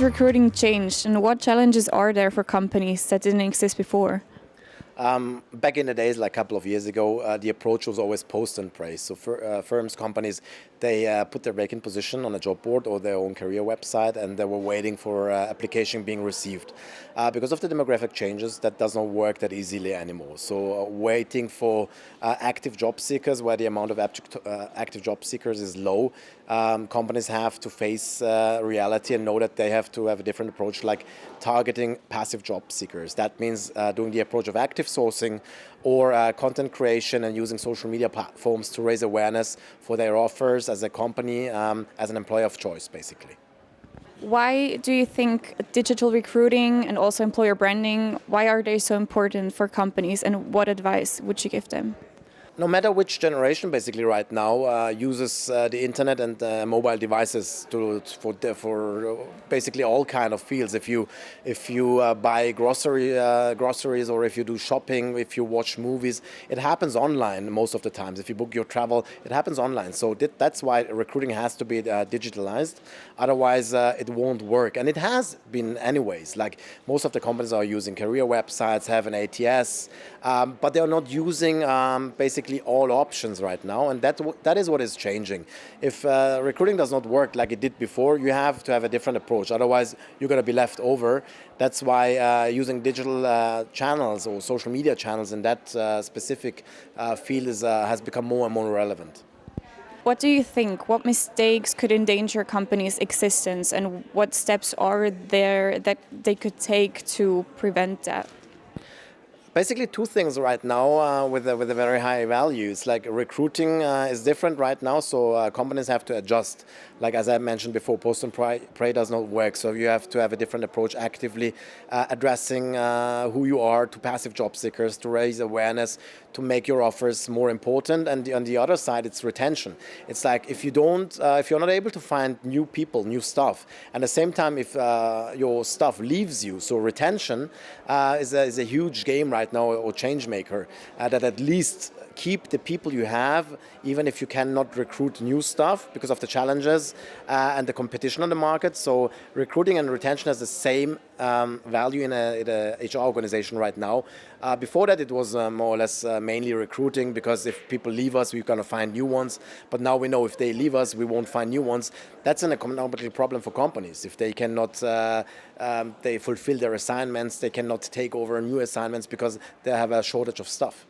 recruiting changed, and what challenges are there for companies that didn't exist before? Back in the days, like a couple of years ago, the approach was always post and praise. So firms, companies, they put their vacant position on a job board or their own career website, and they were waiting for application being received. Because of the demographic changes, that does not work that easily anymore. So waiting for active job seekers, where the amount of active job seekers is low, companies have to face reality and know that they have to have a different approach, like targeting passive job seekers. That means doing the approach of active sourcing or content creation and using social media platforms to raise awareness for their offers as a company, as an employer of choice, basically. Why do you think digital recruiting and also employer branding, why are they so important for companies, and what advice would you give them? No matter which generation, basically right now uses the internet and mobile devices for basically all kind of fields. If you buy groceries, or if you do shopping, if you watch movies, it happens online most of the times. If you book your travel, it happens online. So that's why recruiting has to be digitalized. Otherwise, it won't work. And it has been anyways. Like most of the companies are using career websites, have an ATS, but they are not using basically all options right now, and that is what is changing. If recruiting does not work like it did before, you have to have a different approach. Otherwise, you're going to be left over. That's why using digital channels or social media channels in that specific field has become more and more relevant. What do you think? What mistakes could endanger companies' existence, and what steps are there that they could take to prevent that? Basically, two things right now with a very high value. It's like recruiting is different right now, so companies have to adjust. Like as I mentioned before, post and pray does not work, so you have to have a different approach, actively addressing who you are to passive job seekers, to raise awareness, to make your offers more important. And on the other side, it's retention. It's like if you're not able to find new people, new staff, and at the same time, if your staff leaves you, so retention is a huge game right now, or change maker, that at least keep the people you have, even if you cannot recruit new staff because of the challenges and the competition on the market. So recruiting and retention has the same value in a HR organization right now. Before that, it was more or less mainly recruiting, because if people leave us, we're going to find new ones. But now we know if they leave us, we won't find new ones. That's an economic problem for companies. If they cannot they fulfill their assignments, they cannot take over new assignments because they have a shortage of staff.